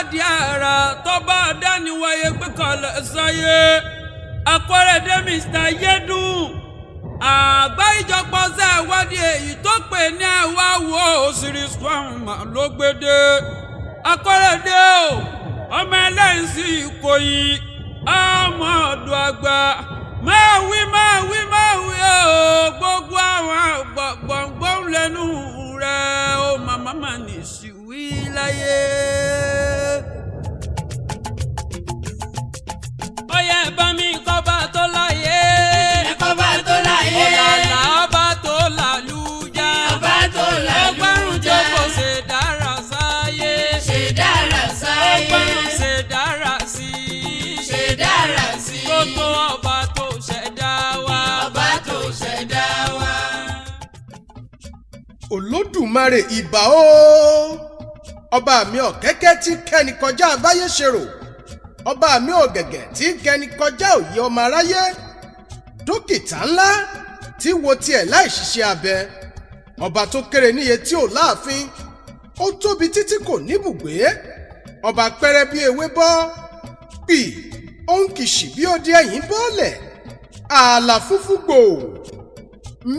wádìí ara tó bá dáníwáyé pé kọlẹ̀ sáyé akọ́rẹ́dé Mr. Yédùn àgbá ìjọpọ̀ ṣe wádìí èyí tó pè ní ẹ̀wá wo series 1 ló gbédè akọ́rẹ́dé o ọmọ ẹlẹ́yìn sí Ìkòyí ọmọ ọ̀dọ̀ àgbà máa wí o gbogbo àwọn gbọ̀ngbọ̀n lẹ́nu rẹ̀ ó màmá mà ní ìsìwí láyé. ó yẹ bá mi kọ́ba tó láyé. ẹ̀kọ́ba tó láyé. ọ̀làlà ọba tó làlújá. ọba tó làlújá. ọgbọ́n jókòó ṣe dára sáyé. ṣe dára sáyé. ọgbọ́n ṣe dára sí i. ṣe dára sí i. gbogbo ọba tó ṣẹ̀dá wa. ọba tó ṣẹ̀dá wa. Olódùmarè ìbà o ọba mi ọ̀kẹ́kẹ́ tí kẹ́ni kọjá abáyé ṣèrò ọba mi ọ̀gẹ̀gẹ̀ tí kẹ́ni kọjá òye ọmọ aráyé dókítà ńlá tí wo tiẹ̀ láì ṣiṣẹ́ abẹ ọba tó kéré níye tí ò láàfin ó tóbi títí kò níbùgbé ọba pẹ́rẹ́ bí ewé bọ́ pì ó ń kìṣì bí ó di ẹ̀yìn bọ́ọ̀lẹ̀ ààlà funfun gbòò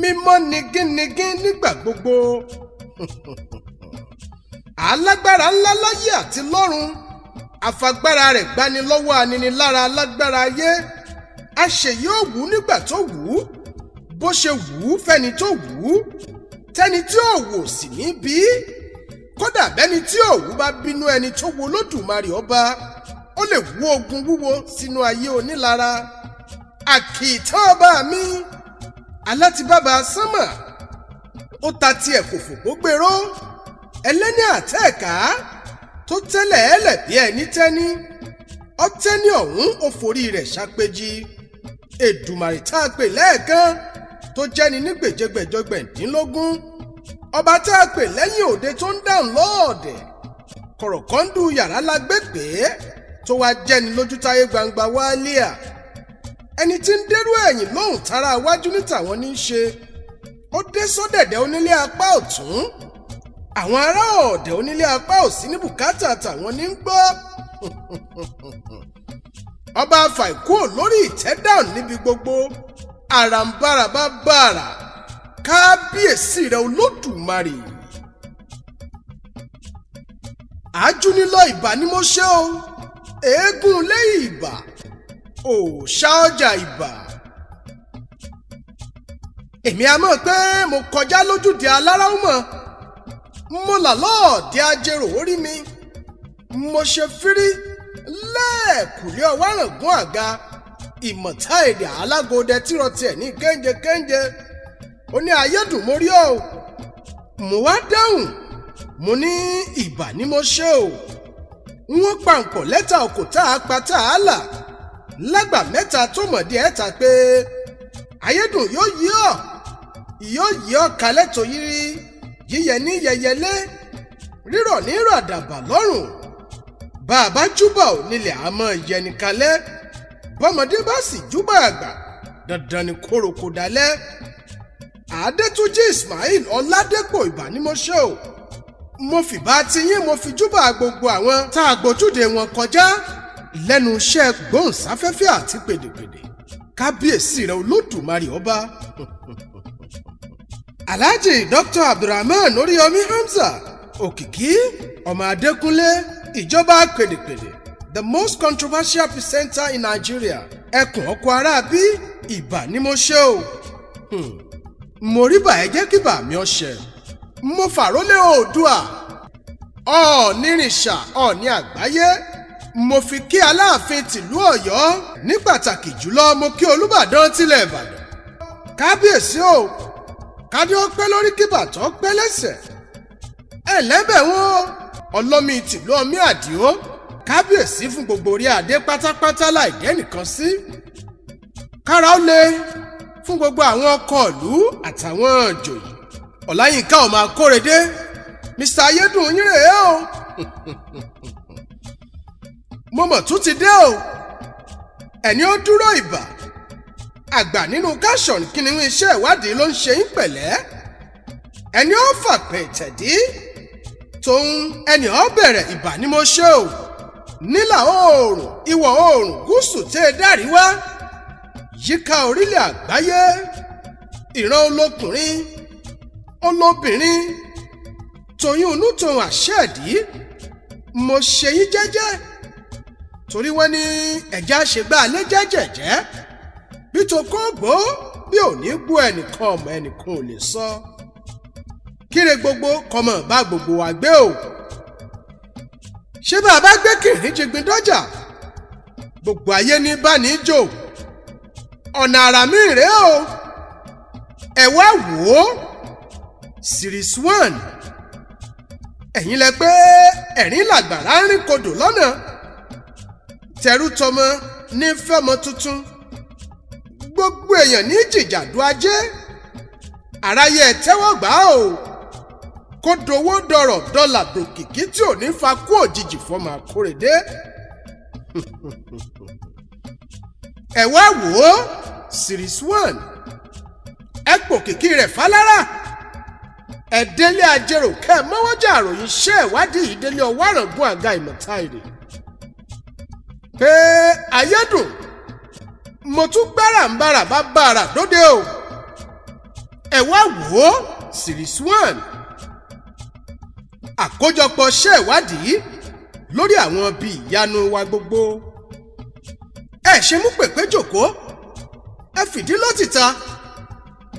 mímọ́ nigínnigín nígbà gbogbo alágbára ńlá láyé àti lọ́run àfagbára rẹ̀ gbani lọ́wọ́ aninilára alágbára ayé àṣeyí ò wù nígbà tó wù ú bó ṣe wù ú fẹ́ni tó wù ú tẹ́ni tí ò wù sí ní bí kódà bẹ́ni tí ò wù bá bínú ẹni tó wo Olódùmarè ọba ó lè wú ogun wúwo sínú ayé onílara àkìtàn ọba mi alátibábà sánmà ó ta tiẹ̀ kò fòpó gbèrò ẹlẹ́ni àtẹ́ẹ̀ká tó tẹ́lẹ̀ ẹlẹ̀ bí ẹni tẹ́ni ọtẹ́ni ọ̀hún ó forí rẹ̀ ṣàpèjì Èdùmàrè tá a pè lẹ́ẹ̀kan tó jẹ́ni ní gbèjégbèjọgbẹ̀ndínlógún ọba tá a pè lẹ́yìn òde tó ń dáhùn lọ́ọ̀dẹ̀ kọ̀rọ̀kọ́ndù yàrá la gbé pé tó wá jẹ́ni lójú táyé gbangba wálíà ẹni tí ń dérú ẹ̀yìn lóhùn tara iwájú ní tàwọn ní í ṣe ó dé sọ́dẹ̀dẹ̀ onílé apá ọ̀tún àwọn ará ọ̀dẹ̀ onílé apá òsì ní bùkátà tàwọn ní ń gbọ́ ọba fàìkú lórí ìtẹ́ dáhùn níbi gbogbo àràǹbarà bá bàrà kábíyèsí rẹ̀ Olódùmarè àjùnilọ ìbà ni mo ṣe o eégún lẹ́yìn ìbà òòṣà ọjà ìbà èmi a mọ̀ pé mo kọjá lójúde aláràúmọ̀ mo là lọ́ọ̀dẹ ajérò orí mi mo ṣe fírí lẹ́ẹ̀kùlé ọ̀wárangún àga ìmọ̀ta èdè alágòdẹ tírọ̀ tiẹ̀ ní kéńjẹkéńjẹ ó ní ayédùn mo rí o mo wá dáhùn mo ní ìbà ni mo ṣe o wọ́n pàǹpọ̀ lẹ́tà òkúta apata àlà lágbà mẹ́ta tó mọ̀dí ẹ̀ta pé ayédùn yóò yí ọ kalẹ̀ tó yírí yíyẹ ní yẹyẹlé rírọ̀ ní ràdàbà lọ́rùn bàbá júbà ò nílẹ̀ àmọ́ yẹni kalẹ̀ bọ́mọdé bá sì júbà àgbà dandan ni kórokò dalẹ̀ Adétúnjí Ismail Ọládépò ìbà ni mo ṣe o mo fìbá tiyín mo fi júbà gbogbo àwọn tá a gbójúde wọn kọjá lẹ́nu iṣẹ́ gbóhùnsáfẹ́fẹ́ àti pèdèpèdè kábíyèsí rẹ̀ Olódùmarè ọba Alhaji Dr. Abdulrahman Oríyọmí Hamza Òkìkí ọmọ Adékúnlé ìjọba pèdèpèdè the most controversial presenter in Nigeria ẹkùn ọkọ aráabí ìbà ni mo ṣe o mo rí bà ẹ jẹ́ kí bà mí ọṣẹ mo fàrólé Oòduà Ọ̀ọ̀nìrìṣà Ọọ̀ni àgbáyé mo fi kí Aláàfin tìlú Ọ̀yọ́ ní pàtàkì jùlọ mo kí Olúbàdàn tilẹ̀ Ìbàdàn kábíyèsí o kádé ó pẹ́ lórí kí bàtọ́ pẹ́ lẹ́sẹ̀ ẹ̀lẹ́bẹ̀ wọn ọlọ́mi tìlú Ọmí Àdìó kábíyèsí fún gbogbo orí adé pátápátá láì dẹ́nìkan sí kára ó lé fún gbogbo àwọn ọkọ ìlú àtàwọn ìjòyè Ọláyínká ọmọ Akórèdé Mr. Ayédùn yín rèé o mo mọ̀ tún ti dé o ẹni ó dúró ìbà àgbà nínú káṣọ̀n kìnìún iṣẹ́ ìwádìí ló ń ṣe yín pẹ̀lẹ́ ẹni ó fàpẹ̀ tẹ̀dí tóun ẹni ó bẹ̀rẹ̀ ìbà ni mo ṣe o nílà oòrùn ìwọ̀ oòrùn gúúsù tẹ́ dáríwá yíká orílẹ̀ àgbáyé ìran olókùnrin olóbìnrin tòyún inú tòun àṣẹ́ẹ̀dí mo ṣe yín jẹ́jẹ́ torí wọ́n ní ẹ̀já ṣègbà alẹ́ jẹ́jẹ̀jẹ́ bí tó kó gbó bí ò ní gbọ́ ẹnìkan ọmọ ẹnìkan ò lè sọ kíre gbogbo kọmọ bá gbogbo wa gbé o ṣé bá a bá gbé kìnìún jẹgbin dọ́jà gbogbo ayé ní bá ní jò ọ̀nà àrà mi rèé o ẹ wá wò ó series 1 ẹ̀yin lẹ pé ẹ̀rín làgbàrá ń rìn kodò lọ́nà tẹrú tọmọ ní fẹ́mọ tuntun gbogbo èèyàn ní jìjàdù ajé àráyé ẹ tẹ́wọ́ gbà o kó dowó dọ̀rọ̀ dọ́là dòkìkí tí ò ní fa kú òjijì fọmọ àkórèdé ẹ wá wò ó series 1 ẹ pò kìkì rẹ̀ fálára ẹ délé ajérò kẹ́ ẹ mọ́wọ́jà àròyìn ṣe ìwádìí ìdílé ọwọ́ àràngún àga ìmọ̀ta èdè pé ayédùn mo tún gbára ń bára bá bára dóde o ẹ wá wò ó series 1 àkójọpọ̀ ṣe ìwádìí lórí àwọn bíi ìyanu wa gbogbo ẹ ṣe mú pèpè jòkó ẹ fìdí lọ́tìta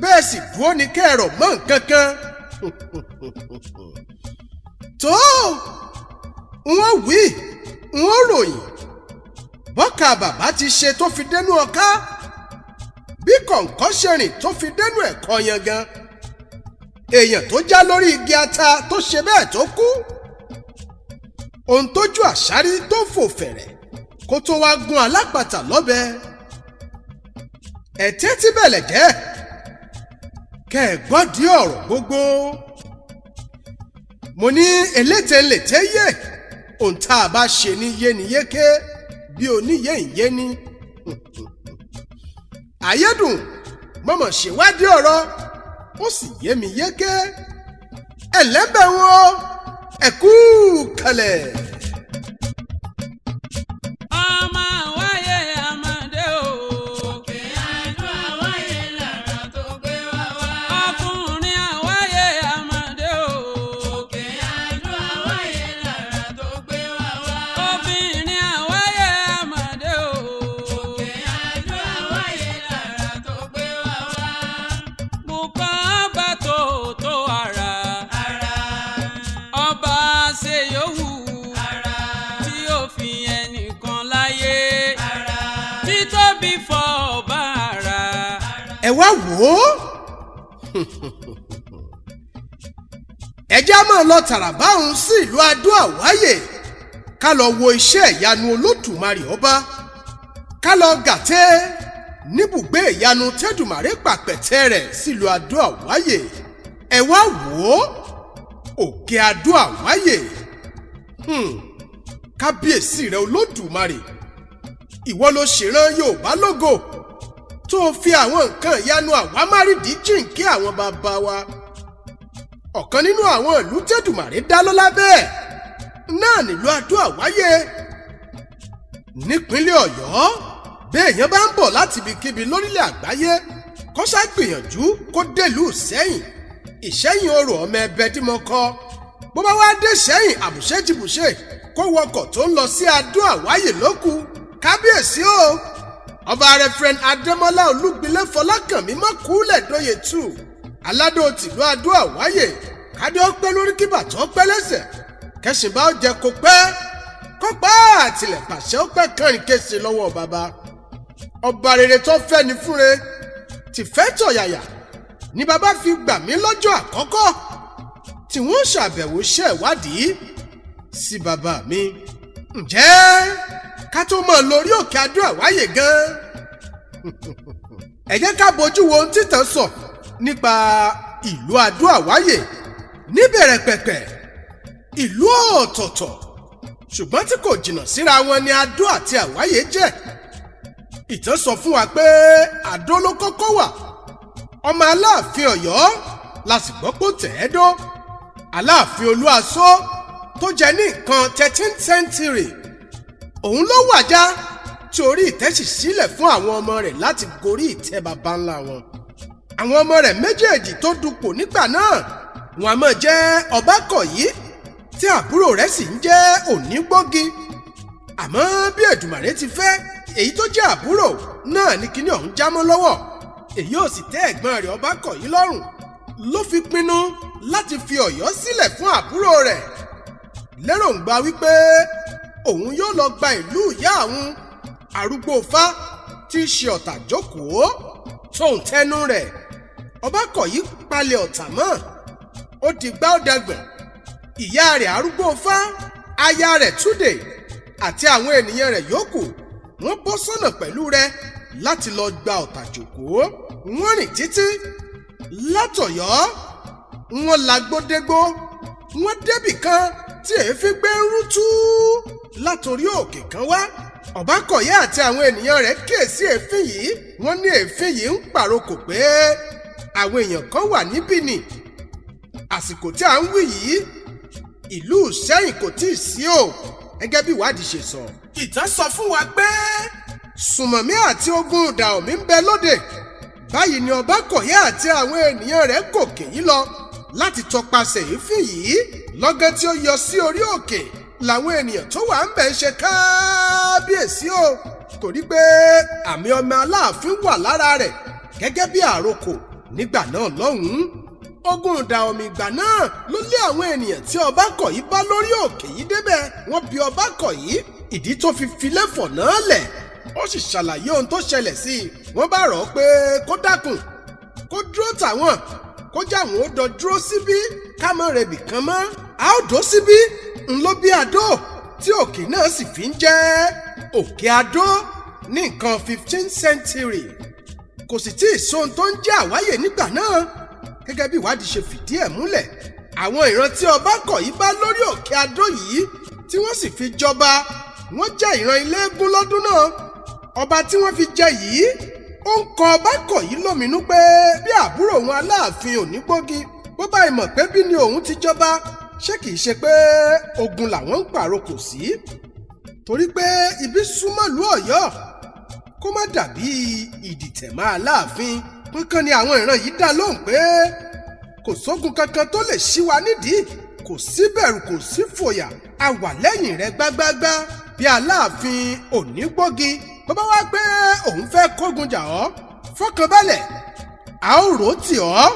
bẹ́ẹ̀ sì dúró ní kẹ́ẹ̀rọ̀ mọ́ nǹkan kan tó wọ́n wí wọ́n ròyìn bọ́kà bàbá ti ṣe tó fi dẹnu ọ̀ká bí kọ̀ǹkọ́ ṣe rìn tó fi dẹnu ẹ̀kọ́ yangan èèyàn tó já lórí igi ata tó ṣe bẹ́ẹ̀ tó kú ohun tójú àṣárí tó fò fẹ̀rẹ̀ kó tó wá gún alápàtà lọ́bẹ ẹ̀tẹ́ tí bẹ̀lẹ̀ jẹ́ kẹ́ ẹ̀ gbọ́dí ọ̀rọ̀ gbogbo mo ní eléte ńlẹ̀tẹ́ yé ohun tá a bá ṣe ní yéniyéké bí oníyé ìyéni ayédùn mọ̀mọ̀ ṣèwádìí ọ̀rọ̀ ó sì yé mi yéké ẹ̀lẹ́bẹ̀ wọn ẹ̀kú kalẹ̀. ọmọ àwáyé àmọ̀dé o. òkè àdó àwáyé lára tó gbé wá wá. ọkùnrin àwáyé àmọ̀dé o. òkè àdó àwáyé lára tó gbé wá wá. obìnrin àwáyé àmọ̀dé o. òkè àdó àwáyé lára tó gbé wá wá. bùkọ́ bá tó tó ara. ara ọba ṣe yòówù ara tí ó fi ẹnìkan láyé ara títóbi fọ ọba ara. ẹ wá wò ó ẹjẹ́ á máa lọ tàràbá òun sí ìlú Adó Àwáyè ká lọ wo iṣẹ́ ìyanu Olódùmarè ọba ká lọ gàtẹ́ níbùgbé ìyanu tẹ́dùmàrè pàpẹ̀tẹ́ rẹ̀ sílùú Adó Àwáyè ẹ wá wò ó òkè Adó Àwáyè kábíyèsí rẹ Olódùmarè ìwọ ló ṣèrán Yorùbá lógo tó fi àwọn nǹkan ìyanu àwámárìdí jìnkí àwọn bàbá wa ọ̀kan nínú àwọn ìlú tẹ́dùmàrè dá lọ́lá bẹ́ẹ̀ náà nílùú Adó Àwáyè nípínlẹ̀ Ọ̀yọ́ béèyàn bá ń bọ̀ láti ibikíbi lórílẹ̀ àgbáyé kó ṣá gbìyànjú kó délùú Ìṣẹ́yìn orò ọmọ ẹbẹ tí mo kọ bó bá wá dé Ìṣẹ́yìn àbùṣẹ́jìbùṣe kó wọkọ̀ tó ń lọ sí Adó Àwáyè lókù kábíyèsí o ọba Reverend Adémọ́lá Olúgbilé Fọlákànmí mọ́kúlẹ̀ dóye 2 aládò tìlú Adó Àwáyè kádé ó pẹ́ lórí kíbà tó pẹ́ lẹ́sẹ̀ kẹsìn bá ó jẹ kó pẹ́ kópa àtìlẹ̀ pàṣẹ ó pẹ́ kẹrin kése lọ́wọ́ bàbá ọba rere tó fẹ́ ni fúnre tìfẹ́ tọ̀yàyà ni bàbá fi gbà mí lọ́jọ́ àkọ́kọ́ tí wọ́n ṣàbẹ̀wò iṣẹ́ ìwádìí sí bàbá mi ǹjẹ́ ká tó mọ̀ lórí òkè Adó Àwáyè gan ẹ jẹ́ ká bójú wo ohun títàn sọ nípa ìlú Adó Àwáyè níbẹ̀rẹ̀ pẹ̀pẹ̀ ìlú ọ̀tọ̀ọ̀tọ̀ ṣùgbọ́n tí kò jìnnà síra wọn ni Adó àti Àwáyè jẹ́ ìtàn sọ fún wa pé Adó ló kọ́kọ́ wà ọmọ Aláàfin Ọ̀yọ́ la sì gbọ́ pé tẹ̀ẹ́dó Aláàfin Olúaṣọ tó jẹ ní nǹkan 13th century òun ló wàjà tí orí ìtẹ́ sì sílẹ̀ fún àwọn ọmọ rẹ̀ láti gorí ìtẹ́ baba ńlá wọn. àwọn ọmọ rẹ̀ méjèèjì tó dupò nígbà náà wọn a máa jẹ́ Ọbákọ̀yí tí àbúrò rẹ̀ sì ń jẹ́ Onígbógi. àmọ́ bí Èdùmàrè ti fẹ́ èyí tó jẹ́ àbúrò náà ní kíní ọ̀hún jámọ́ lọ́wọ́, èyí ò sì tẹ́ ẹ̀gbọ́n rẹ̀ Ọbákọ̀yí lọ́rùn, ló fi pinnu láti fi Ọ̀yọ́ sílẹ̀ fún àbúrò rẹ̀ léròǹgbà wípé òun yóò lọ gba ìlú ìyá òun arúgbó Ifá tí í ṣe Ọ̀tàjókòó tóun tẹnu rẹ̀. Ọbákọ̀yí palẹ̀ ọ̀tà mọ́, ó dìgbà ó dàgbọ̀n. ìyá rẹ̀ arúgbó Ifá, aya rẹ̀ Túndé àti àwọn ènìyàn rẹ̀ yòókù wọ́n bọ́ sọ́nà pẹ̀lú rẹ̀ láti lọ gba Ọ̀tàjókòó. wọ́n rìn títí látọ̀yọ́, wọ́n lágbódégbó, wọ́n débì kan tí èéfín gbé ń rútú látòrí òkè kan wá. Ọbákọ̀yí àti àwọn ènìyàn rẹ̀ kíyèsí èéfín yìí, wọ́n ní èéfín yìí ń pàrokò pé àwọn èèyàn kan wà níbí ni. àsìkò tí à ń wí yìí ìlú Ìṣẹ́yìn kò tíì sí o, gẹ́gẹ́ bí ìwádìí ṣe sọ. ìtàn sọ fún wa pé Sùmọ̀mí àti ogun Dàòmí ń bẹ lóde. báyìí ni Ọbákọ̀yí àti àwọn ènìyàn rẹ̀ gòkè yìí lọ láti tọpasẹ̀ èéfín yìí. lọ́gán tí ó yọ sí orí òkè làwọn ènìyàn tó wà ń bẹ̀ ń ṣe káábíyèsí o, torí pé àmì ọmọ Aláàfin wà lára rẹ̀ gẹ́gẹ́ bí àrokò nígbà náà lọ́hùn-ún. ogun Dàòmí ìgbà náà ló lé àwọn ènìyàn tí Ọbákọ̀yí bá lórí òkè yìí débẹ̀. wọ́n bi Ọbákọ̀yí ìdí tó fi filẹ̀fọ̀ náà lẹ̀, ó sì ṣàlàyé ohun tó ṣẹlẹ̀ sí i. wọ́n bá rọ̀ ọ́ pé kó dákun kó dúró tàwọn, kó jáwọn ó dọ dúró síbí ká mọ́ rebì kan mọ́. a ó dó síbí ńlọ bí Adó tí òkè náà sì fi ń jẹ́ Òkè Adó ní nǹkan 15th century. kò sì tí ì sóhun tó ń jẹ́ Àwáyè nígbà náà, gẹ́gẹ́ bí ìwádìí ṣe fìdí ẹ̀ múlẹ̀. àwọn ìran tí Ọbákọ̀yí bá lórí Òkè Adó yìí tí wọ́n sì fi jọba, wọ́n jẹ́ ìran Iléégún lọ́dún náà. ọba tí wọ́n fi jẹ yìí ó ń kọ Ọbákọ̀yí lóminú pé bí àbúrò wọn Aláàfin Onígbógi bó bá ìmọ̀ pé bí ni òun ti jọba, ṣé kìí ṣe pé ogun làwọn ń pàrokò sí, torí pé ibi súnmọ́lú Ọ̀yọ́ kó má dàbí ìdìtẹ̀mọ́ Aláàfin. kankan ni àwọn ìran yìí dá lóhùn pé kò sógun kankan tó lè ṣí wa nídìí, kò sí bẹ̀rù kò sí fòyà, a wà lẹ́yìn rẹ̀ gbágbágbá. bí Aláàfin Onígbógi bó bá wá pé òun fẹ́ kógun jà ọ́, fọkànbalẹ̀, a ó rò ó tì ọ́.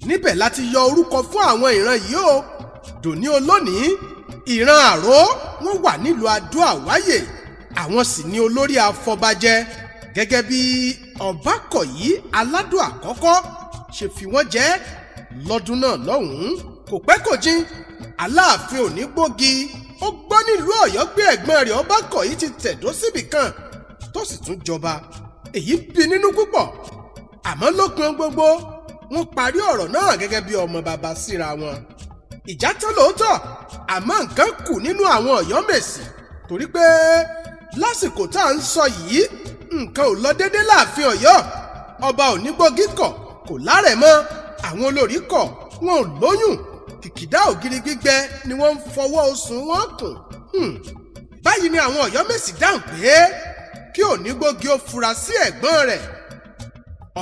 níbẹ̀ láti yọ orúkọ fún àwọn ìran yìí o. dòní olónìí ìran Àró wọ́n wà nílùú Adó Àwáyè, àwọn sì ní olórí afọbajẹ gẹ́gẹ́ bí Ọbákọ̀yí Aládó àkọ́kọ́ ṣe fi wọ́n jẹ lọ́dún náà lọ́hùn-ún. kò pẹ́ kò jìn Aláàfin Onígbógi ó gbọ́ nílùú Ọ̀yọ́ pé ẹ̀gbọ́n rẹ̀ Ọbákọ̀yí ti tẹ̀dó síbì kan tó sì tún jọba. èyí bí nínú púpọ̀, àmọ́ lópin gbogbo wọ́n parí ọ̀rọ̀ náà gẹ́gẹ́ bí ọmọ bàbá síra wọn. ìjà tán lóòótọ́, àmọ́ nǹkan kù nínú àwọn Ọ̀yọ́mèsì, torí pé lásìkò tá à ń sọ yìí nǹkan ò lọ déédé láàfin Ọ̀yọ́. ọba Onígbógi kọ̀ kò lárẹ̀mọ, àwọn olórí kọ̀ wọn ò lóyún, kìkìdá ògiri gbígbẹ ni wọ́n ń fọwọ́ osùn wọn kùn. báyìí ni àwọn Ọ̀yọ́mèsì dáhùn pé kí Onígbógi ó fura sí ẹ̀gbọ́n rẹ̀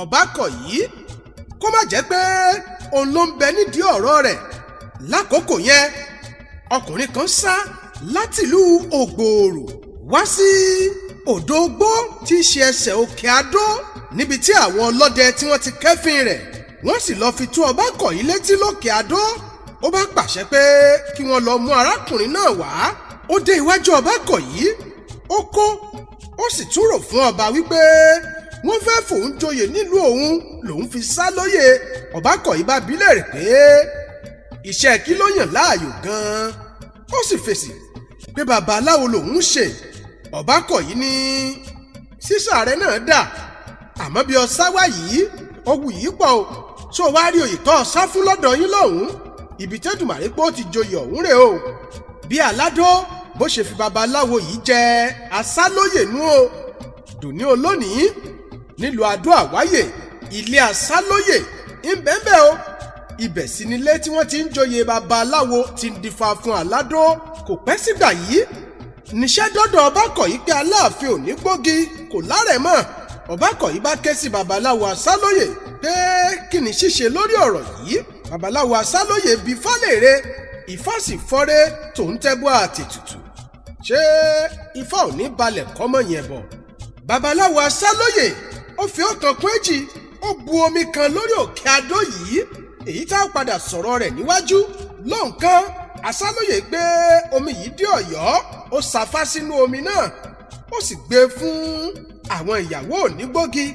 Ọbákọ̀yí, kó má jẹ́ pé òun ló ń bẹ nídìí ọ̀rọ̀ rẹ̀. lákòókò yẹn ọkùnrin kan sá látìlú Ògbòòrò wá sí Odò Ogbó tí í ṣe ẹsẹ̀ Òkè Adó, níbi tí àwọn ọlọ́dẹ tí wọ́n ti kẹ́fìn rẹ̀. wọ́n sì lọ́ọ́ fi tó Ọbákọ̀yí létí lókè Adó. ó bá pàṣẹ pé kí wọ́n lọ mú arákùnrin náà wá. ó dé iwájú Ọbákọ̀yí, ó kó, ó sì tún rò fún ọba wípé wọ́n fẹ́ fòun joyè nílùú òun lòun fi sá lóyè. Ọbákọ̀yí bá bi léèrè pé iṣẹ́ kí ló yàn láàyò gan-an. ó sì fèsì pé babaláwo lòun ṣe. Ọbákọ̀yí ní sísàárẹ̀ náà dà, àmọ́ bí ọsá wá yìí ó wù yìí pọ̀ o. tó wá rí oyè tó ọsá fún lọ́dọ̀ yín lọ́hùn-ún, ibi tẹ́dùmàrè pé ó ti joyè ọ̀hún rè o. bí Aládó bó ṣe fi babaláwo yìí jẹ asálóyè nú o. dòní olónìí nílùú Adó Àwáyè ilé asálóyè ń bẹ́ẹ̀ o. ibẹ̀ sì nílé tí wọ́n ti ń joyè babaláwo ti ń dífá fún aládó. Kò pẹ́ sígbà yìí níṣẹ́ dọ́dọ̀ Ọbákọ̀yí pé Aláàfin ò ní gbógi kò lárẹ̀ mọ́. Ọbákọ̀yí bá ké sí babaláwo Àsálóyè pé kí ni ṣíṣe lórí ọ̀rọ̀ yìí. Babaláwo Àsálóyè bi Ifá léèrè, Ifá sì fọ́rẹ́ tòun tẹ́bọ́ àtètùtù. Ṣé Ifá ò ní balẹ̀ kọ́mọ yẹn bọ̀? Babaláwo Àsálóyè ó fi ọkàn kún èjì, ó bu omi kan lórí òkè adó yìí, èyí tá a padà sọ̀rọ̀ rẹ̀ níwájú. Lóǹkan Àsálóyè gbé omi yìí dé Ọ̀yọ́, ó sàfá sínú omi náà, ó sì gbé fún àwọn ìyàwó onígbógi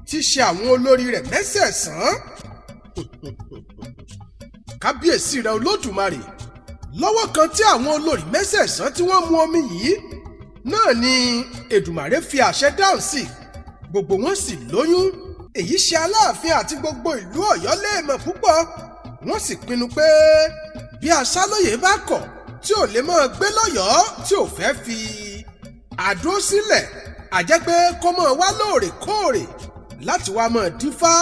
tí ṣe àwọn olórí rẹ̀ mẹ́sẹ̀ẹ̀sán. Kábíyèsí rẹ̀ Olódùmarè, lọ́wọ́ kan tí àwọn olórí mẹ́sẹ̀ẹ̀sán tí wọ́n mu omi yìí náà ni Èdùmàrè fi àṣẹ dáhùn sí, gbogbo wọn sì lóyún. Èyí ṣe Aláàfin àti gbogbo ìlú Ọ̀yọ́ léèmọ̀ púpọ̀. Wọ́n sì pinnu pé bí Àsálóyè bá kọ̀ tí ò lè máa gbé lọ́yọ̀ọ́ tí ò fẹ́ fi àdó sílẹ̀, àjẹ́ pé kó máa wá lóòrèkóòrè láti wá máa dífá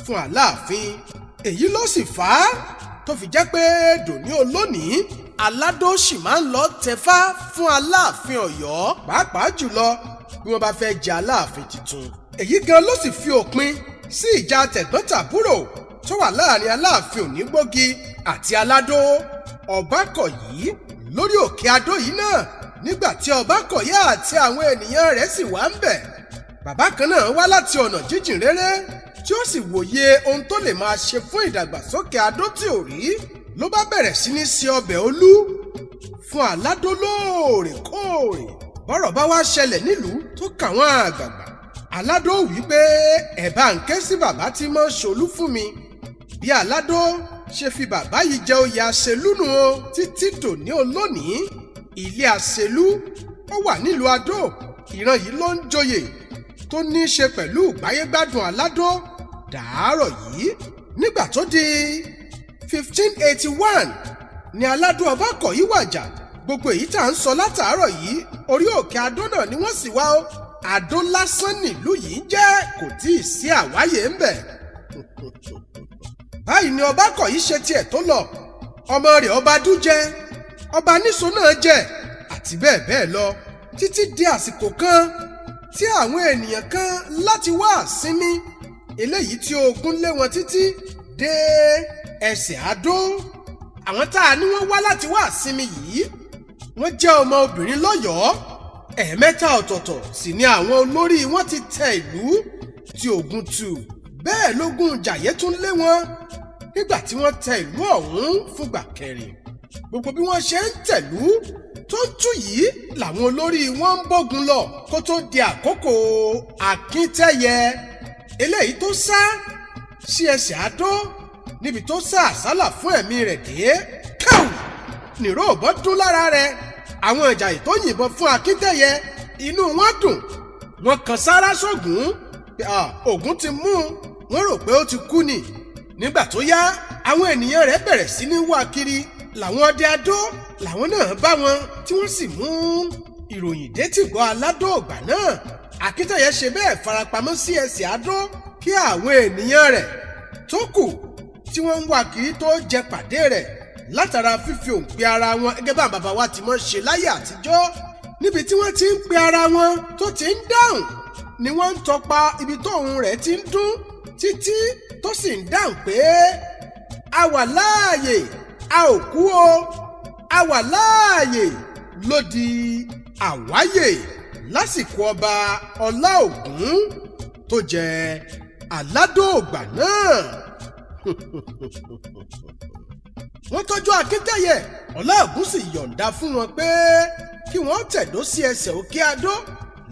fún Aláàfin. Èyí ló sì fà á tó fi jẹ́ pé dòní olónìí aládó sì máa ń lọ tẹfá fún Aláàfin Ọ̀yọ́, pàápàá jùlọ bí wọ́n bá fẹ́ jẹ Aláàfin tuntun. Èyí gan ló sì fi òpin sí ìjà tẹ̀gbọ́n-tàbúrò tó wà láàrin Aláàfin Onígbógi àti aládó Ọbákọ̀yí lórí òkè adó yìí náà. Nígbà tí Ọbákọ̀yí àti àwọn ènìyàn rẹ̀ sì wà ń bẹ̀, bàbá kan náà wá láti ọ̀nà jíjìn réré tí ó sì wòye ohun tó lè máa ṣe fún ìdàgbàsókè adó tí ò rí. Ló bá bẹ̀rẹ̀ sí ní ṣe ọbẹ̀ olú fún aládó lóòrèkóòrè. Bọ́rọ̀ bá wá ṣẹlẹ̀ nílùú tó kàwọn àgbààgbà, aládó wí pé ẹ bá ń ké sí bàbá tí mọ́ ṣolú fún mi. Bí aládó ṣe fi bàbá yìí jẹ oyè àṣelú nù o, títí dòní olónìí ilé àṣelú ó wà nílùú Adó. Ìran yìí ló ń joyè tó ní í ṣe pẹ̀lú ìgbáyégbádùn aládó dàárọ̀ yìí. Nígbà tó di 1581 ni aládó Ọbákọ̀yí wàjà. Gbogbo èyí tá à ń sọ látàárọ̀ yìí orí òkè adó náà ni wọ́n sì wá o. Adó lásán nílùú yìí jẹ́, kò tí ì sí Àwáyè ń bẹ̀. Báyìí ni Ọbákọ̀yí ṣe tiẹ̀ tó lọ, ọmọ rẹ̀ Ọbadú jẹ, ọba níṣo náà jẹ, àti bẹ́ẹ̀ bẹ́ẹ̀ lọ, títí di àsìkò kan tí àwọn ènìyàn kan láti wá sinmi, eléyìí tí ogun lé wọn títí dé ẹsẹ̀ adó. Àwọn tá a ní wọ́n wá láti wá sinmi yìí wọ́n jẹ́ ọmọ obìnrin lọ́yọ̀ọ́. Ẹ̀ẹ̀mẹ́ta ọ̀tọ̀ọ̀tọ̀ sì ni àwọn olórí wọn ti tẹ ìlú tí ogun tù. Bẹ́ẹ̀ lógun jàyé tún lé wọn nígbà tí wọ́n tẹ ìlú ọ̀hún fúngbà kẹrin. Gbogbo bí wọ́n ṣe ń tẹ̀lú tó ń tú yìí làwọn olórí wọn ń bógun lọ kó tó di àkókò Akíntẹ́yẹ, eléyìí tó sá sí ẹsẹ̀ adó níbi tó sá àsálà fún ẹ̀mí rẹ̀ dé. káù nìró òbọ̀ dún lára rẹ̀. Àwọn ìjàyè tó yìnbọn fún Akíntẹ́yẹ inú wọn dùn, wọ́n kan sára sógun pé Ògún ti mú un, wọ́n rò pé ó ti kú ni. Nígbà tó yá àwọn ènìyàn rẹ̀ bẹ̀rẹ̀ sí ní wá kiri, làwọn ọdẹ adó làwọn náà bá wọn tí wọ́n sì mú ìròyìn dé tìgbọ́ aládó ògbà náà. Akíntẹ́yẹ ṣe bẹ́ẹ̀ farapamọ́ sí ẹsẹ̀ adó kí àwọn ènìyàn rẹ̀ tó kù tí wọ́n ń wá kiri tó jẹ pàdé rẹ̀ látara fífi òun pe ara wọn gẹ́gẹ́ bá bàbá wa ti mọ́ ṣe láyé àtijọ́. Níbi tí wọ́n ti ń pe ara wọn tó ti ń dáhùn ni wọ́n ń tọpa ibi tóun rẹ̀ ti ń dún títí tó sì ń dáhùn pé a wà láàyè, a ò kú o, a wà láàyè. Ló di Àwáyè lásìkò ọba Ọláògún tó jẹ aládó ògbà náà. Wọ́n tọ́jú Akíntẹ́yẹ, Ọláògún sì yọ̀ǹda fún wọn pé kí wọ́n tẹ̀dó sí ẹsẹ̀ òkè adó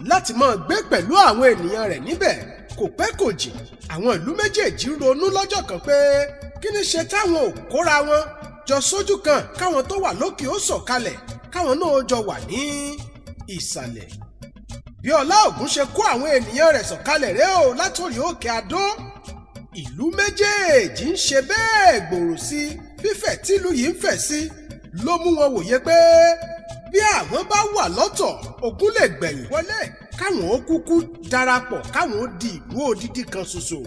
láti máa gbé pẹ̀lú àwọn ènìyàn rẹ̀ níbẹ̀. Kò pẹ́ kò jìn àwọn ìlú méjèèjì ronú lọ́jọ́ kan pé kí ni ṣe táwọn ò kóra wọn jọ sójú kan, káwọn tó wà lókè ó sọ̀kalẹ̀, káwọn náà jọ wà ní ìsàlẹ̀. Bí Ọláògún ṣe kó àwọn ènìyàn rẹ̀ sọ̀kalẹ̀ rẹ̀ o látòrí òkè adó, ìlú méjèèjì ń ṣe bẹ́ẹ̀ gbòòrò sí. Fífẹ̀ tílù yìí ń fẹ̀ sí ló mú wọn wòye pé bí àwọn bá wà lọ́tọ̀ ogun lè gbẹ̀yìn wọlé, káwọn ó kúkú darapọ̀ káwọn ó di ìlú odidi kan ṣoṣo.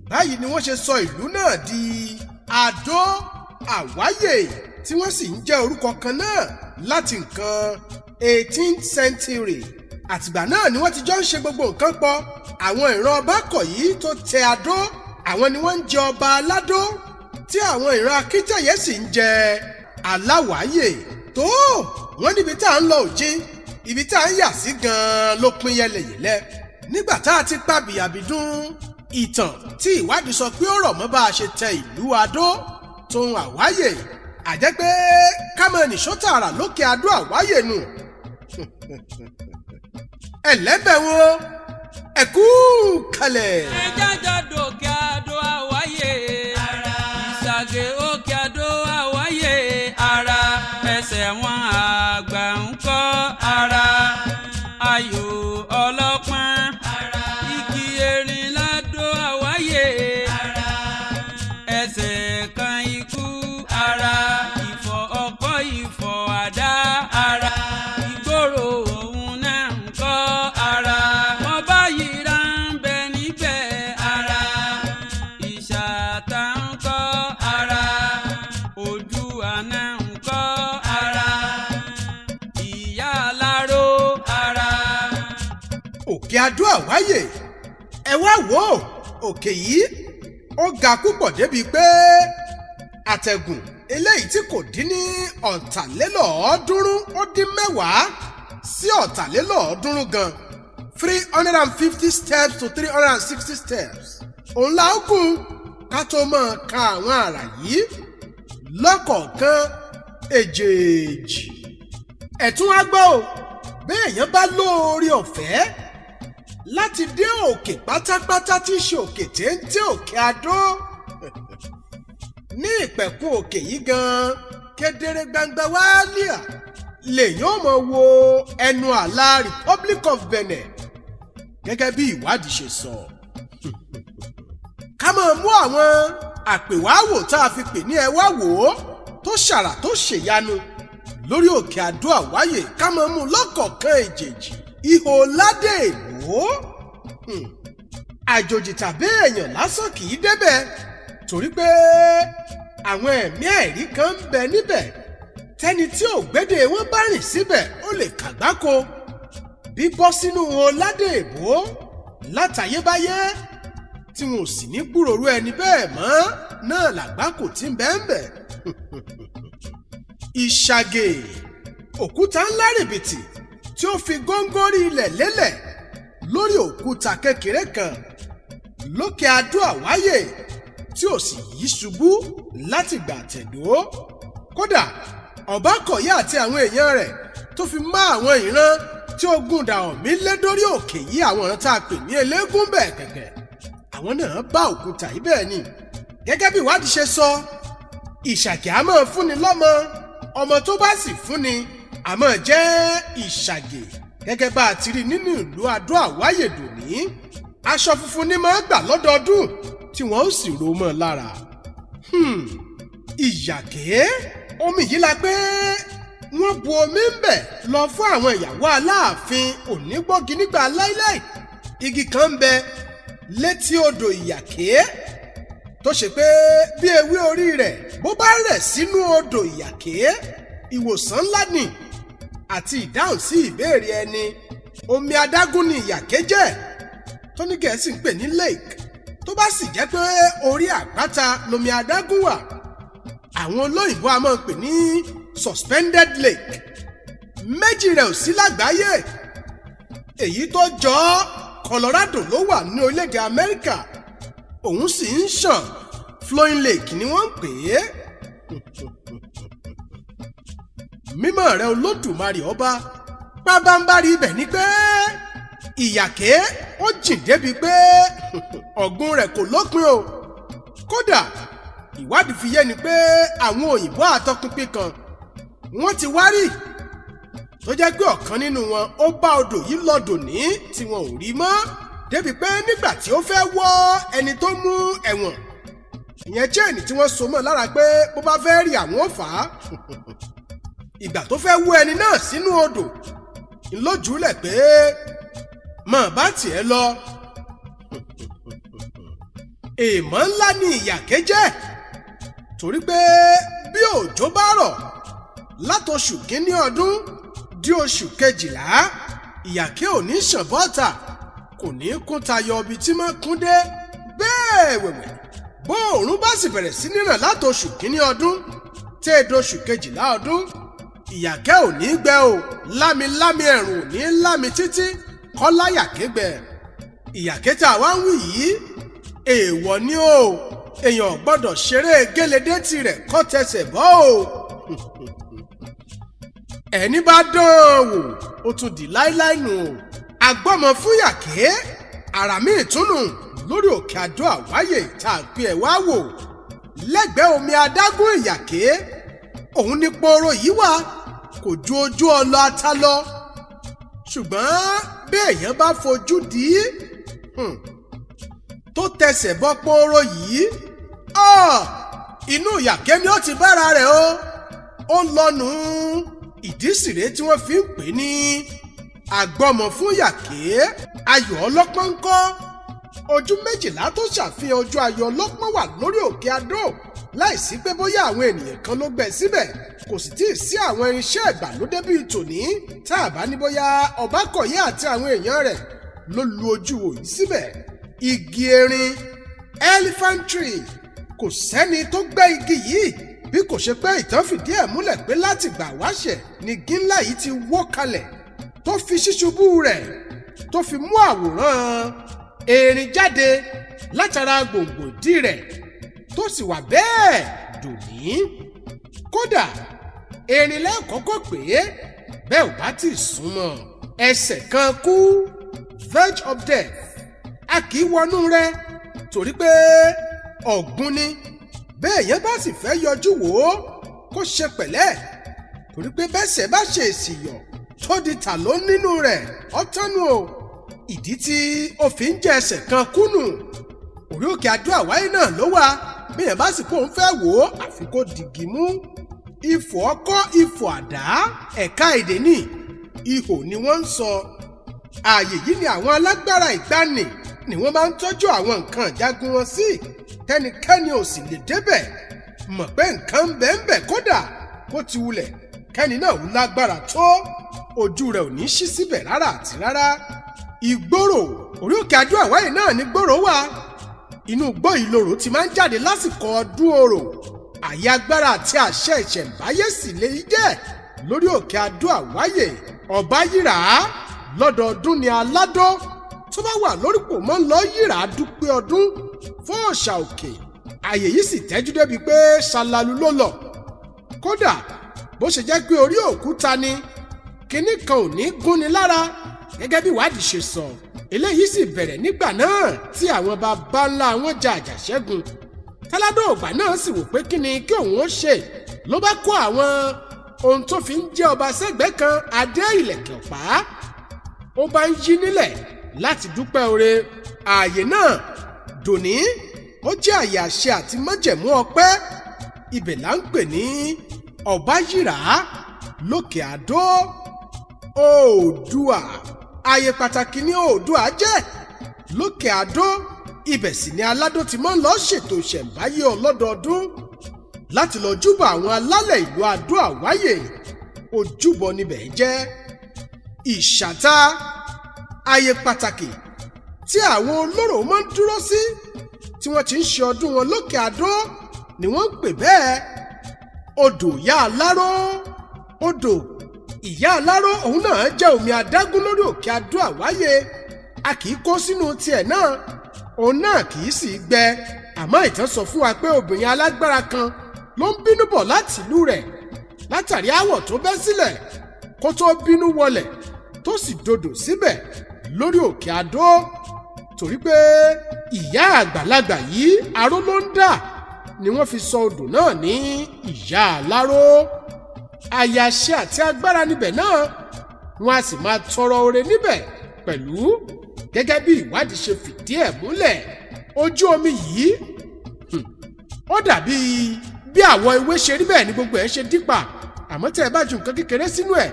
Báyìí ni wọ́n ṣe sọ ìlú náà di Àdó Àwáyè tí wọ́n sì ń jẹ́ orúkọ kan náà láti nǹkan 18th century. Àtìgbà náà ni wọ́n ti jọ ń ṣe gbogbo nǹkan pọ̀. Àwọn ìran Ọbákọ̀yí tó tẹ Àdó àwọn ni wọ́n ń jẹ ọba aládó tí àwọn ìran Akíntẹ̀yẹ sì ń jẹ Aláwáyè. Tó wọ́n níbi tá à ń lọ òjin ibi tá à ń yà sí gan-an ló pín yẹlẹyẹlẹ. Nígbà tá a ti pa bìyàbìdún ìtàn tí ìwádìí sọ pé ó rọ̀ mọ́ bá a ṣe tẹ ìlú Àdó tóun Àwáyè àjẹ́ pé kámẹ́nì sọ́tàrà lókè Àdó Àwáyè nù. ẹlẹ́bẹ̀ wo ẹ̀kú kalẹ̀. ẹ jájọ́ dòkè Àdó Àwáyè ara ìsàgè òkè Àdó Àwáyè ara ẹsẹ̀ wọn àgbà ń kọ́ ara ayò ọlọ́pọ́n ara igi erin l'Àdó Àwáyè ara ẹsẹ̀ kan ikú ara ìfọ̀ ọkọ̀ ìfọ̀ àdá ara ìgboro òun náà ń kọ́ ara wọn bá yíra ń bẹ níbẹ̀ ara ìṣàtà ń kọ́ ara ojú àná ń kọ́ ara ìyá aláró ara. Òkè Àdó Àwáyè ẹ wá wò ó, òkè yìí ó ga púpọ̀ débi pé àtẹ̀gùn eléyìí tí kò dín ní 350 sí 300 gan 350 steps to 360 steps òun la ó gùn ká tó máa ka àwọn àrà yìí lọ́kọ̀ọ̀kan èjèèjì. ẹ̀tún wá gbọ́ ò béèyàn bá lóore ọ̀fẹ́ láti dé òkè pátápátá tí í ṣe òkè téńté Òkè Àdó ní ìpẹ̀kun òkè yìí gan kedere gbangba wálíà lèyàn ó máa wo ẹnu àlà Republic of Benin gẹ́gẹ́ bí ìwádìí ṣe sọ. ká máa mú àwọn àpèwáwò tá a fi pè ní ẹ wá wò ó tó ṣàrà tó ṣèyanu lórí Òkè Àdó Àwáyè ká máa mú lọ́kọ̀ọ̀kan èjèèjì. ihò ládé èbó àjòjì tàbí èèyàn lásán kì í débẹ̀ torí pé àwọn ẹ̀mí ẹ̀rí kan ń bẹ níbẹ̀ tẹ́ni tí ò gbédè wọn bá rìn síbẹ̀ ó lè kàgbákò. bíbọ́ sínú ihò ládé èbó látayébáyé tí wọn ò sì ní gbúròrò ẹni bẹ́ẹ̀ mọ́ náà làgbákò tí ń bẹ́ẹ̀ bẹ́ẹ̀. ìṣàgè òkúta ńlá rìbìtì tí ó fi góńgóri ilẹ̀ lélẹ̀ lórí òkúta kékeré kan lókè Àdó Àwáyè tí ò sì yí ṣubú láti gbà tẹ̀dó. kódà Ọbákọ̀yí àti àwọn èèyàn rẹ̀ tó fi mọ́ àwọn ìran tí ogun Dàọ̀mí lé dórí òkè yìí àwọn ọ̀ràn tá a pè ní eléégún bẹ́ẹ̀ kẹ̀kẹ́ àwọn náà bá òkúta yìí bẹ́ẹ̀ ni. gẹ́gẹ́ bí ìwádìí ṣe sọ ìṣàgè á máa fúnni lọ́mọ ọmọ tó bá sì fúnni àmọ́ jẹ́ ìṣàgè gẹ́gẹ́ bá a ti rí nínú ìlú Àdó Àwáyè dòní. aṣọ funfun ni máa gbà lọ́dọọdún tí wọ́n ó sì ró mọ́ lára. ìyàgé omi yìí la pé wọ́n bu omi ń bẹ̀ lọ fún àwọn ìyàwó Aláàfin Onígbógi nígbà láíláí. igi kan ń bẹ létí odò ìyàgé tó ṣe pé bí ewé orí rẹ̀ bó bá rẹ̀ sínú odò ìyàgé ìwòsàn ńlá ni àti ìdáhùn sí ìbéèrè ẹni. omi adágún ni ìyàgé jẹ́ tó ní Gẹ̀ẹ́sì ń pè ní lake tó bá sì jẹ́ pé orí àpáta lomi adágún wà àwọn olóyìnbó a máa pè ní suspended lake. méjì rẹ̀ ò sí lágbàáyé. èyí tó jọ Colorado ló wà ní orílẹ̀-èdè Amẹ́ríkà òun sì ń ṣàn flowing lake ni wọ́n ń pè é. mímọ́ rẹ̀ Olódùmarè ọba pábánbárí ibẹ̀ ni pé ìyàgé ó jìn débi pé ọ̀gbun rẹ̀ kò lópin o. kódà ìwádìí fi yé ni pé àwọn òyìnbó àtọpinpin kan wọ́n ti wá rí tó jẹ́ pé ọ̀kan nínú wọn ó bá odò yìí lọ́dọ̀ ní tí wọn ò rí mọ́ débi pé nígbà tí ó fẹ́ wọ́ ẹni tó mú ẹ̀wọ̀n ìyẹn chain tí wọ́n so mọ́ lára pé bó bá fẹ́ rí àwọn ò fà á ìgbà tó fẹ́ wọ́ ẹni náà sínú odò ńlójúlẹ̀ pé mọ̀ bá tiẹ̀ lọ. èèmọ̀ ńlá ni ìyàgé jẹ́ torí pé bí òjò bá rọ̀ látọṣù kínní ọdún di oṣù kejìlá ìyàkẹ́ ò ní ṣàn bọ́ta kò ní kún tayọ ibi tí máa kún dé bẹ́ẹ̀ wẹ̀wẹ̀ bó òòrùn bá sì bẹ̀rẹ̀ sí ní ràn látọṣù kínní ọdún tẹ́ doṣù kejìlá ọdún ìyàkẹ́ ò ní gbẹ o lámilámi ẹ̀rùn ò ní lámi títí kọ́lá yàkẹ́ gbẹ ìyàkẹ́ tá a wá ń wí yìí èèwọ̀ ni o èèyàn gbọ́dọ̀ ṣeré gélédé tirẹ̀ kọ́ tẹsẹ̀ bọ́ o ẹni bá dán wò ó tún di láíláí nù o àgbọ́mọ fún yàkẹ́ àràmì ìtúnù lórí òkè àdó àwáyè tá a gbé ẹ̀ wá wò lẹ́gbẹ̀ẹ́ omi adágún ìyàkẹ́ òun ní pooro yìí wà kò ju ojú ọlọ ata lọ ṣùgbọ́n bí èèyàn bá fojú dì í tó tẹsẹ̀ bọ́ pooro yìí inú ìyàkẹ́ ni ó ti bára rẹ̀ ó ń lọ́nu ìdí sì rèé tí wọ́n fi ń pè ní àgbọ́mọ fún yàkẹ́ ayọ̀ ọlọ́pọ́n ń kọ́ ojú méjìlá tó ṣàfihàn ojú ayọ̀ ọlọ́pọ́n wà lórí òkè adó láìsí pé bóyá àwọn ènìyàn kan ló gbẹ síbẹ̀ kò sì tíì sí àwọn irinṣẹ́ ìgbàlódé bíi tòní tá a bá ní bóyá Ọbákọ̀yé àti àwọn èèyàn rẹ̀ ló lu ojú òyì síbẹ̀ igi erin elephant tree kò sẹ́ni tó gbẹ́ igi yìí bí kò ṣe pé ìtàn fìdí ẹ̀ múlẹ̀ pé láti gbà wáṣẹ̀ ni igi ńlá yìí ti wó kalẹ̀ tó fi ṣíṣubú rẹ̀ tó fi mú àwòrán erin jáde látara gbòǹgbò ìdí rẹ̀ tó sì wà bẹ́ẹ̀ dòní kódà erin lẹ́ẹ̀kọ́kọ́ pé bẹ́ẹ̀ ò bá ti súnmọ́ ẹsẹ̀ kan kú verge of death a kì í wọnú rẹ̀ torí pé ọ̀gbun ni bẹ́ẹ̀ yẹn bá sì fẹ́ yọjú wò ó kó ṣe pẹ̀lẹ́ torí pé bẹ́sẹ̀ bá ṣe èsì yọ̀ tó di tà ló nínú rẹ̀ ọ̀tánu o ìdí tí ó fi ń jẹ ẹsẹ̀ kan kúnnù orí òkè àdó àwáyé náà ló wà bẹ́ẹ̀ bá sì kó ń fẹ́ wò ó àfi kó dìgì mú ifò ọkọ́ ifò àdá ẹ̀ka èdè ní ihò ni wọ́n ń sọ ààyè yìí ni àwọn alágbára ìgbàanì ni wọ́n máa ń tọ́jú àwọn nǹkan ìjagun wọn sí kẹ́nikẹ́ni ò sì lè débẹ̀ mọ̀ pé nǹkan ń bẹ ń bẹ kódà bó ti wulẹ̀ kẹ́ni náà ń lágbára tó ojú rẹ̀ ò ní ṣí síbẹ̀ rárá àti rárá ìgboro orí òkè àdó àwáyè náà ní gbòòrò wà inú igbó ìloro ti máa ń jáde lásìkò ọdún orò àyè agbára àti àṣẹ ìṣẹ̀ǹbáyé sì lè jẹ́ lórí òkè àdó àwáyè ọba yíra lọ́dọọdún ni aládó tó bá wà lórípò mọ́ ń lọ yíra dúpẹ́ ọdún fún òòṣà òkè àyè yìí sì tẹ́jú débi pé ṣalalu ló lọ kódà bó ṣe jẹ́ pé orí òkúta ni kinní kan ò ní gúnni lára gẹ́gẹ́ bí ìwádìí ṣe sọ eléyìí sì bẹ̀rẹ̀ nígbà náà tí àwọn baba ńlá wọn ja àjàṣẹ́gun táládó ògbà náà sì wò pé kí ni kí òun ó ṣe ló bá kó àwọn ohun tó fi ń jẹ́ ọba sẹ́gbẹ̀ẹ́ kan adé ìlẹ̀kẹ̀ ọ̀pá ó bá ń yí nílẹ̀ láti dúpẹ́ oore ààyè náà dòní ó jẹ́ àyè àṣẹ àti májẹ̀mú ọpẹ́ ibẹ̀ là ń pè ní ọ̀báyìrá lókè àdó oòdùà ààyè pàtàkì ní oòdùà jẹ́ lókè àdó ibẹ̀ sì ni aládó ti máa ń lọ ṣètò ìṣẹ̀ǹbáyé ọlọ́dọọdún láti lọ júbà àwọn alálẹ̀ ìlú àdó àwáyè ojúbọ níbẹ̀ jẹ́ ìṣàtà ààyè pàtàkì tí àwọn olóró máa ń dúró sí tí wọ́n ti ń ṣe ọdún wọn lókè àdó ni wọ́n ń pè bẹ́ẹ̀ odò ìyá aláró odò ìyá aláró òun náà jẹ́ omi adágún lórí òkè àdó àwáyè a kì í kó sínú tiẹ̀ náà òun náà kì í sì gbẹ àmọ́ ìtàn sọ fún wa pé obìnrin alágbára kan ló ń bínú bọ̀ láti ìlú rẹ̀ látàrí aáwọ̀ tó bẹ́ sílẹ̀ kó tó bínú wọlẹ̀ tó sì dodò síbẹ̀ lórí òkè àdó torí pé ìyá àgbàlagbà yìí aró ló ń dà ni wọ́n fi sọ odò náà ní ìyá aláró àyè àṣẹ àti agbára níbẹ̀ náà wọ́n á sì máa tọrọ oore níbẹ̀ pẹ̀lú gẹ́gẹ́ bí ìwádìí ṣe fìdí ẹ̀ múlẹ̀ ojú omi yìí ó dàbí bí àwọ̀ ewé ṣe rí bẹ́ẹ̀ ni gbogbo ẹ̀ ṣe dípà àmọ́ tẹ́ ẹ bá ju nǹkan kékeré sínú ẹ̀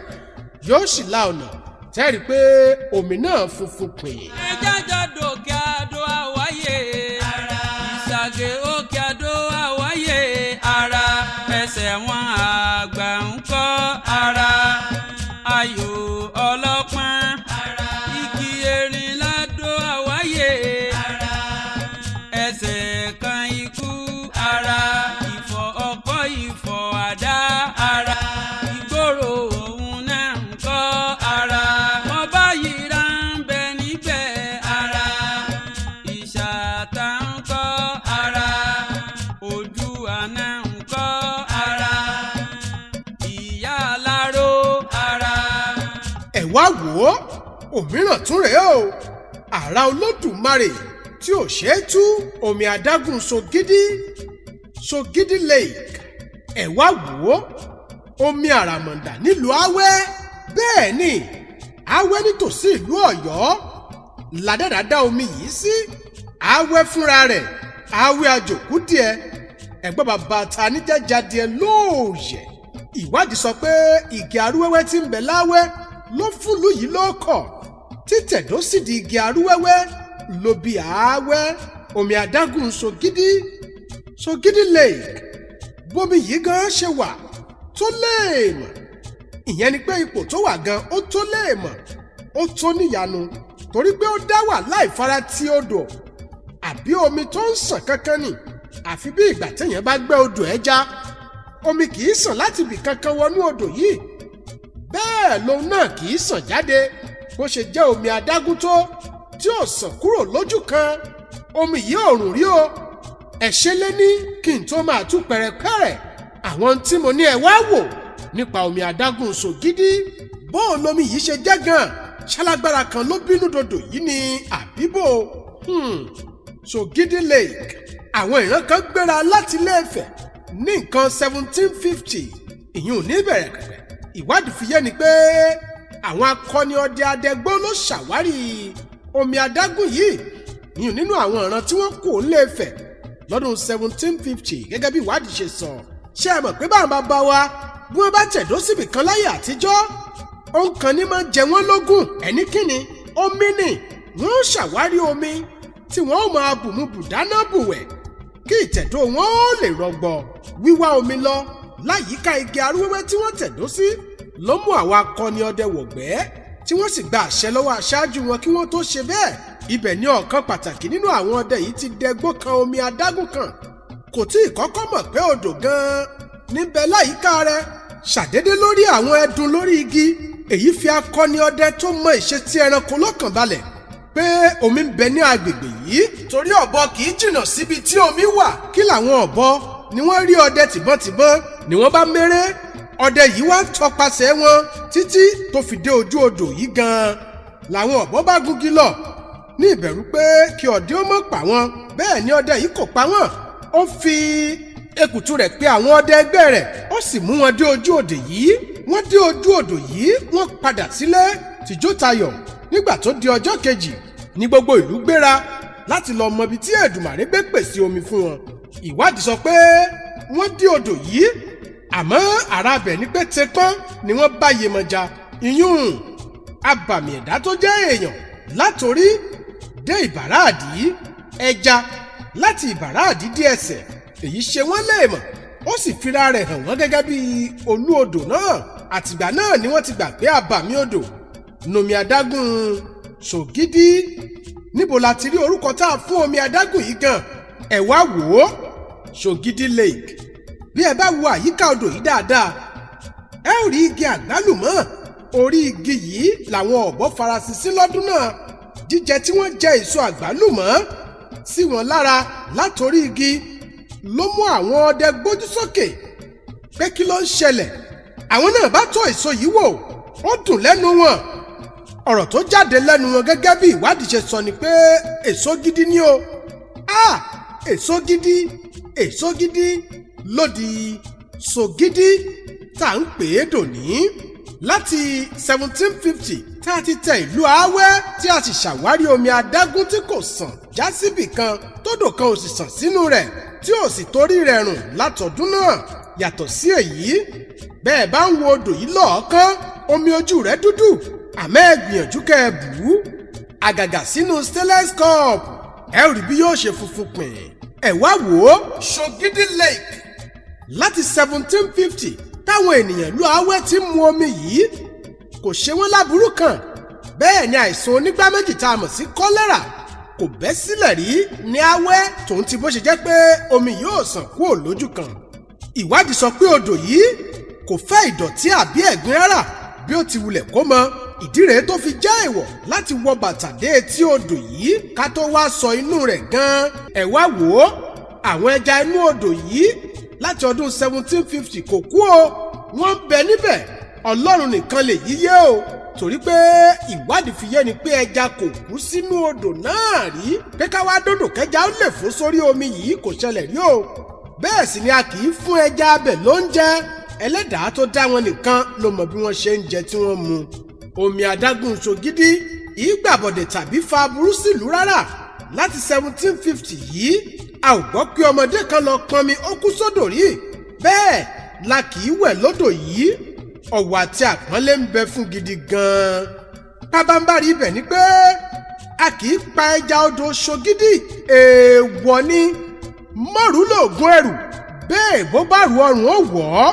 yóò sì la ọ̀nà tẹ́ ẹ rí i pé omi náà funfun pè. ẹ jájọ dòkè àdó àwáyè ìsàgè òkè àdó àwáyè ara. àwọn àgbà ń kọ́ ara ayò ọlọ́pọ́n igi erin ládó àwáyè ẹsẹ̀ kan ikú ara ìfọ̀ ọkọ́ ìfọ̀ àdá ara ìgboro òun náà ń kọ́ ara wọ́n bá yíra ń bẹ níbẹ̀ ara ìṣàtà ń kọ́ ara ojú àná ń kọ́ ara ìyá aláró ara. ẹ wá wò ó òmíràn tún rèé o àrà olódùmarè tí ò ṣeé tú omi adágún Ṣogídí lake ẹ wá wò ó omi àràmọ̀ǹdà nílùú Àwẹ bẹ́ẹ̀ ni Àwẹ nítòsí ìlú Ọ̀yọ́ ládàdàdà omi yìí sí Àwẹ fúnra rẹ̀ Àwẹ àjòkúdìẹ ẹ̀gbọ́n bàbá ta níjàjáde lóòyẹ̀ ìwádìí sọ pé igi arúwẹ́wẹ́ tí ń bẹ láwẹ ló fúnlùú yìí lóòkọ̀ títẹ̀dó sì di igi arúwẹ́wẹ́ ló bí Àwẹ omi adágún Ṣogídí lake bómi yìí gan ṣe wà tó léèmọ̀ ìyẹn ni pé ipò tó wà gan ó tó léèmọ̀ ó tó níyanu torí pé ó dá wà láì fara tí odò àbí omi tó ń sàn kankan nì àfi bí ìgbà téèyàn bá gbẹ́ odò ẹja omi kì í sàn láti ibì kankan wọnú odò yìí bẹ́ẹ̀ lòun náà kì í sàn jáde bó ṣe jẹ́ omi adágún tó tí ò sàn kúrò lójú kan omi yìí ò rùn rí o ẹ̀ṣẹ́ lé ní kí n tó máa tú pẹ̀rẹ̀pẹ̀rẹ̀ àwọn tí mo ní ẹ wá wò nípa omi adágún Ṣogídí bóun lomi yìí ṣe jẹ́ gan ṣálágbára kan ló bínú dodò yìí ní àbíbò Ṣogídí lake àwọn ìran kan gbéra láti Ilé-Ifẹ̀ ní nǹkan 1750 ìyún ní ìbẹ̀rẹ̀ pẹ̀pẹ̀ ìwádìí fi yé ni pé àwọn akọni ọdẹ adẹgbó ló ṣàwárí omi adágún yìí ìyún nínú àwọn ìran tí wọ́n kó Ilé-Ifẹ̀ lọ́dún 1750 gẹ́gẹ́ bí ìwádìí ṣe sọ ṣé ẹ mọ̀ pé báwọn bàbá wa bí wọ́n bá tẹ̀dó síbì kan láyé àtijọ́ ohun kan ní máa jẹ wọ́n lógún ẹni kíni omi ni wọ́n ṣàwárí omi tí wọ́n ó máa bùmubù dáná bùwẹ̀ kí ìtẹ̀dó wọn ó lè rọgbọ wíwá omi lọ láyìíká igi arúwẹ́wẹ́ tí wọ́n tẹ̀dó sí ló mú àwọn akọni ọdẹ wọ̀gbẹ́ tí wọ́n sì gba àṣẹ lọ́wọ́ aṣáájú wọn kí wọ́n tó ṣe bẹ́ẹ̀ ibẹ̀ ni ọ̀kan pàtàkì nínú àwọn ọdẹ yìí ti dẹgbó kan omi adágún kan kò tí ì kọ́kọ́ mọ̀ pé odò gan-an níbẹ̀ láyìíká rẹ̀ ṣàdédé lórí àwọn ẹdun lórí igi èyí fi akọni ọdẹ tó mọ ìṣesí ẹranko lọ́kàn balẹ̀ pé omi ń bẹ ní agbègbè yìí torí ọ̀bọ kì í jìnnà síbi tí omi wà kí làwọn ọ̀bọ ni wọ́n rí ọdẹ tìbọ́ntìbọ́n ni wọ́n bá méré ọdẹ yìí wá ń tọpasẹ̀ wọn títí tó fi dé ojú odò yìí gan-an làwọn ọ̀bọ bá gúngi lọ ní ìbẹ̀rù pé kí ọdẹ ó mọ̀ pa wọn bẹ́ẹ̀ ni ọdẹ yìí kò pa wọ́n ó fi èkùtù rẹ̀ pé àwọn ọdẹ ẹgbẹ́ rẹ̀ ó sì mú wọn dé ojú odò yìí wọ́n dé ojú odò yìí wọ́n padà sílé tìjó tayọ̀ nígbà tó di ọjọ́ kejì ní gbogbo ìlú gbéra láti lọ mọ ibi tí Èdùmàrè gbé pèsè omi fún wọn ìwádìí sọ pé wọ́n dé odò yìí àmọ́ ara bẹ̀ ní pé tẹpọ́n ni wọ́n bá Yemọja ìyún abàmì ẹ̀dá tó jẹ́ èèyàn látòrí dé ìbàràdì ẹja láti ìbàràdì dé ẹsẹ̀ èyí ṣe wọ́n léèmọ̀ ó sì fira rẹ̀ hàn wọ́n gẹ́gẹ́ bí olú odò náà àtìgbà náà ni wọ́n ti gbà pé abàmì odò nomi adágún Ṣogídí níbo la ti rí orúkọ tá a fún omi adágún yìí gan ẹ wá wò ó Ṣogídí lake bí ẹ bá wo àyíká odò yìí dáadáa ẹ ó rí igi àgbálùmọ́ orí igi yìí làwọn ọ̀bọ farasin sí lọ́dún náà jíjẹ tí wọ́n jẹ èso àgbálùmọ́ sí wọn lára látòrí igi ló mú àwọn ọdẹ gbójú sókè pé kí ló ń ṣẹlẹ̀ àwọn náà bá tọ́ èso yìí wò ó dùn lẹ́nu wọn ọ̀rọ̀ tó jáde lẹ́nu wọn gẹ́gẹ́ bí ìwádìí ṣe sọ ni pé èso gidi ni o èso gidi ló di Ṣogídí tá à ń pè é dòní láti 1750 tá a ti tẹ ìlú Àwẹ tí a sì ṣàwárí omi adágún tí kò sàn já síbì kan tódò kan ò sì sàn sínú rẹ̀ tí ò sì torí rẹ̀ rùn látọdún náà yàtọ̀ sí èyí bẹ́ẹ̀ bá ń wo odò yìí lọ́ọ̀ọ́kán omi ojú rẹ̀ dúdú àmọ́ ẹ gbìyànjú kẹ́ ẹ bù ú àgàgà sínú stainless cup ẹ rí bí yóò ṣe funfun pìn ẹ wá wò ó Ṣogídí lake láti 1750 táwọn ènìyàn ìlú Àwáyè ti ń mu omi yìí kò ṣe wọ́n láburú kan. Bẹ́ẹ̀ ni àìsàn onígbá méjì tá a mọ̀ sí kọ́lẹ́rà kò bẹ́ sílẹ̀ rí ní Àwáyè tòun ti bó ṣe jẹ́ pé omi yóò sàn kúrò lójú kan. Ìwádìí sọ pé odò yìí kò fẹ́ ìdọ̀tí àbí ẹ̀gbin rárá bí ó ti wulẹ̀ kó mọ. Ìdí rèé tó fi jẹ́ èèwọ̀ láti wọ bàtà dé etí odò yìí ká tó wá sọ inú rẹ̀ gan-an. Ẹ wá wò ó, àwọn ẹja inú odò yìí láti ọdún 1750 kò kú o, wọ́n ń bẹ níbẹ̀. Ọlọ́run nìkan lè yíyé o, torí pé ìwádìí fi yé ni pé ẹja kò kú sínú odò náà rí. Pé ká wá dòdò kẹja ó lè fò sórí omi yìí kò ṣẹlẹ̀ rí o. Bẹ́ẹ̀ sì ni a kì í fún ẹja abẹ̀ lóúnjẹ. Ẹlẹ́dàá tó dá wọn nìkan ló mọ bí wọ́n ṣe ń jẹ tí wọ́n mu. Omi adágún Ṣogídí ìgbàbọ̀dẹ̀ tàbí fa aburú sílùú rárá. Láti 1750 yìí a ò gbọ́ pé ọmọdé kan lọ pọnmi ó kú sódò rí. Bẹ́ẹ̀ la kì í wẹ̀ lódò yìí. Ọ̀wọ̀ àti àpọ́nlé ń bẹ fún gidi gan-an. Pábánbárì ibẹ̀ ni pé a kì í pa ẹja odò Ṣogídí, èèwọ̀ ni. Mọ́rù lóògùn ẹrù, bẹ́ẹ̀ bó bá rù ọrùn ó wọ̀ ọ́.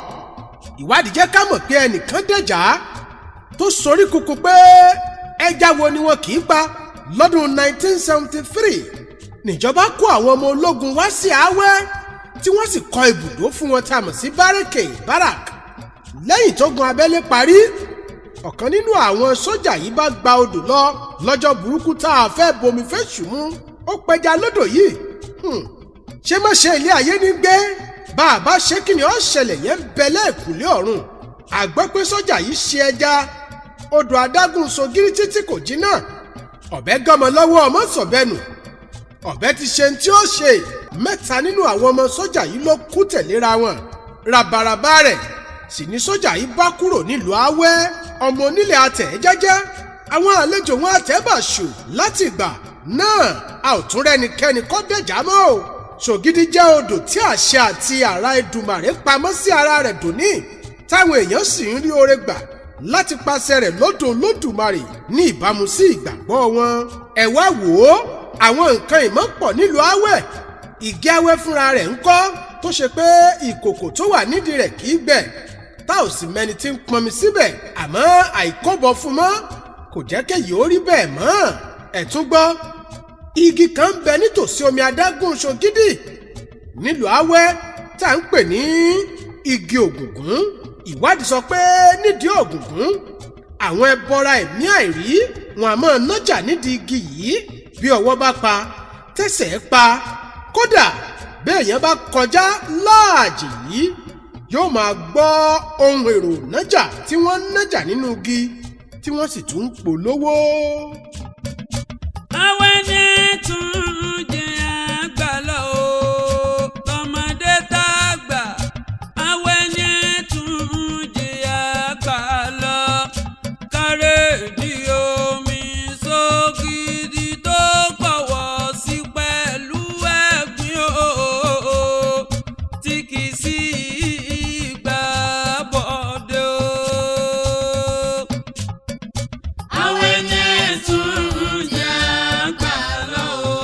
Ìwádìí jẹ́ ká mọ̀ pé ẹnìkan dẹ̀já tó sorí kunkun pé ẹja wo ni wọn kì í pa. Lọ́dún 1973 níjọba kó àwọn ọmọ ológun wá sí Àwáyè tí wọ́n sì kọ́ ibùdó fún wọn tá a mọ̀ sí barak. Lẹ́yìn tógun abẹ́lé parí, ọ̀kan nínú àwọn sójà yìí bá gba odò lọ lọ́jọ́ burúkú tá a fẹ́ bomi fẹ́ ṣùmú. Ó pẹja lódò yìí. Ṣé má ṣe ilé ayé ní gbé? Bá a bá ṣe kí ni ó ṣẹlẹ̀ yẹn ń bẹ lẹ́ẹ̀kúlé ọ̀run. A gbọ́ pé sójà yìí ṣe ẹja odò adágún Ṣogídí títí kò jiná. Ọ̀bẹ gọmọ lọ́wọ́ ọmọ sọ̀bẹ́nu. Ọ̀bẹ ti ṣe tí ó ṣe. Mẹ́ta nínú àwọn ọmọ sójà yìí ló kú tẹ̀léra wọn. Ràbàràbà rẹ̀ sì ni sójà yìí bá kúrò nílùú Àwáyè. Ọmọ onílé atẹ̀ jẹ́jẹ́, àwọn àlejò wọn àtẹ́bàṣù. Láti ìgbà náà a ò tún rẹ́nikẹ́ni kọ́ dẹ̀já mọ́ o. Ṣogídí jẹ́ odò tí àṣẹ àti àrà Èdùmàrè pamọ́ sí ara rẹ̀ dòní, táwọn èèyàn sì ń rí oore gbà láti pàṣẹ rẹ̀ lọ́dọ̀ Olódùmarè ní ìbámu sí ìgbàgbọ́ wọn. Ẹ wá wò ó, àwọn nǹkan ìmọ̀ pọ̀ nílùú Àwáyè. Igi Àwáyè fúnra rẹ̀ ń kọ́ tó ṣe pé ìkòkò tó wà nídìí rẹ̀ kì í gbẹ. Tá ò sì mẹ́ni tí ń pọnmi síbẹ̀, àmọ́ àìkóbọ̀ fún mọ́ kò jẹ́ kéyìí ó rí bẹ́ẹ̀ mọ́. Ẹ tún gbọ́, igi kan ń bẹ nítòsí omi adágún Ṣogídí nílùú Àwáyè tá à ń pè ní igi ògùngún. Ìwádìí sọ pé nídìí ògùngún àwọn ẹbọra ẹ̀mí àìrí wọn a máa nájà nídìí igi yìí. Bí ọwọ́ bá pa, tẹsẹ̀ pa, kódà bẹ́ẹ̀ yẹn bá kọjá láàjì yìí yóò máa gbọ́ ohun èrò nájà tí wọ́n ń nájà nínú igi tí wọ́n sì tún ń polówó. Àwẹ̀ ni tún jẹ́ àgbà lọ o, tọmọdé tàgbà. Àwẹ̀ ni tún jẹ́ àgbà lọ, kárẹ́ẹ̀dì omi Ṣogídí tó gbọ̀wọ̀ sí pẹ̀lú ẹ̀gbin o, tí kì í sí ìgbà bọ́dé o. Àwẹ̀ ni tún jẹ́ àgbà lọ o.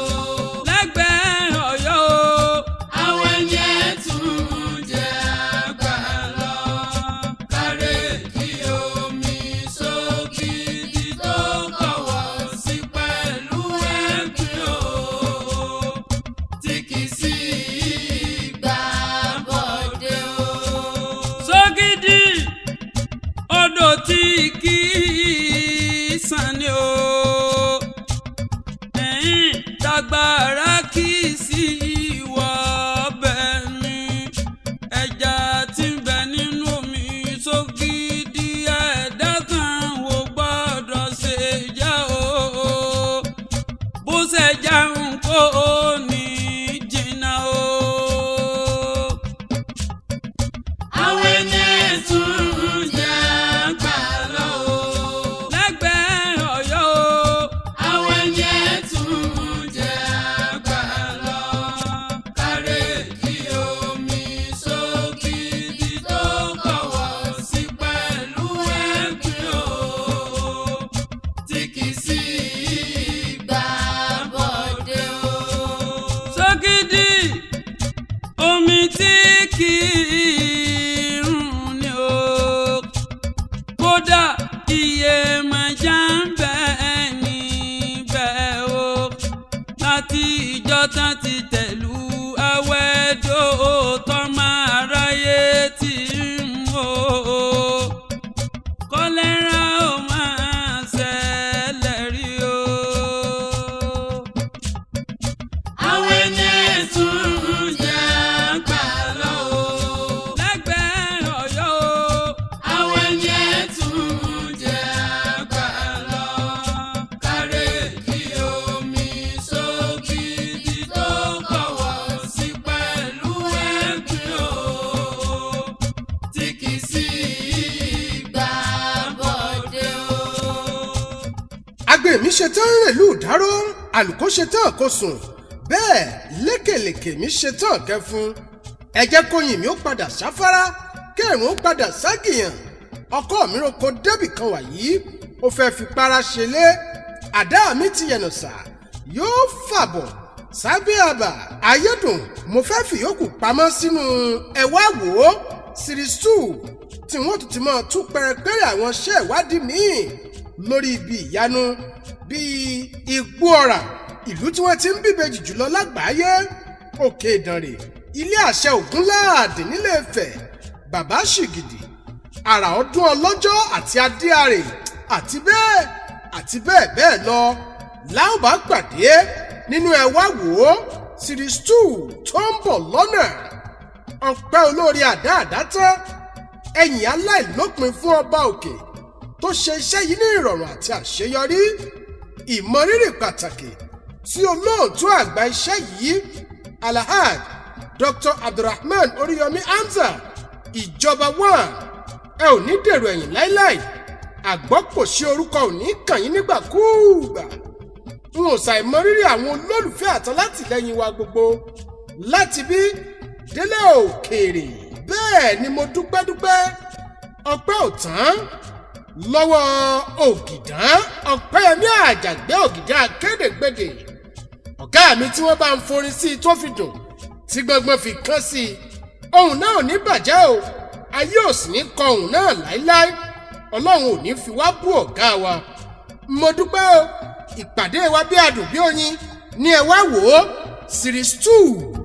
sí ìgbà bọ̀dé o. Agbe mi ṣetán rèlú ìdáró, àlùkò ṣetán kó sùn, bẹ́ẹ̀ lékèlèkè mi ṣetán kẹfun. Ẹ jẹ́ kóyin mi ó padà sáfárá, kẹ́rùn ó padà ságìyàn. Ọkọ mi roko débì kan wàyí, ó fẹ́ fi para ṣelé. Àdá mi ti yẹ̀nà sà, yóò fàbọ̀ sábẹ́ àbà ayédùn. Mo fẹ́ fìyókù pamọ́ sínú ẹ̀wá wò ó series 2 tí wọ́n tún ti máa tú pẹrẹpẹrẹ àwọn iṣẹ́ ìwádìí míì lórí ibi ìyanu bíi Igbó Ọ̀rà, ìlú tí wọ́n ti ń bíbejì jùlọ lágbàáyé, Òkè Ìdànrè, ilé àṣẹ Ògúnláàdì nílé Ifẹ̀, bàbá Ṣogídí, àrà ọdún ọlọ́jọ́ àti adéarè àti bẹ́ẹ̀ bẹ́ẹ̀ lọ. Láò bá pàdé nínú ẹ̀wá wò ó series 2 tó ń bọ̀ lọ́nà. Ọpẹ́ olórí àdáàdá tán, ẹ̀yìn aláìlópin fún ọba òkè tó ṣe iṣẹ́ yìí ní ìrọ̀rùn àti àṣeyọrí. Ìmọrírì pàtàkì sí olóòtú àgbà iṣẹ́ yìí Alhaj Dr. Abdulrahman Oríyọmí Hamza, ìjọba 1. Ẹ ò ní dèrò ẹ̀yìn láíláí, àgbọ́pòṣe orúkọ ò ní kàn yín nígbàkúùgbà. N ò ṣàìmọrírì àwọn olólùfẹ́ àtàlátìlẹ́yìn wa gbogbo láti bí délé òkèèrè. Bẹ́ẹ̀ ni mo dúpẹ́ ọpẹ́ ò tán lọ́wọ́ Ògìdán Ọpẹ́yẹmí Àjàgbé Ògìdán akédègbèdè, ọ̀gá mi tí wọ́n bá ń forin sí i tó fi dùn tí gbọ̀ngbọ̀n fi kán sí i. Ohùn náà ò ní bàjẹ́ o, ayé ò sì ní kọ ohùn náà láíláí. Ọlọ́run ò ní fi wá bú ọ̀gá wa. Mo dúpẹ́ o, ìpàdé wa bí adùn bí oyin ní ẹ̀wá wò ó series 2.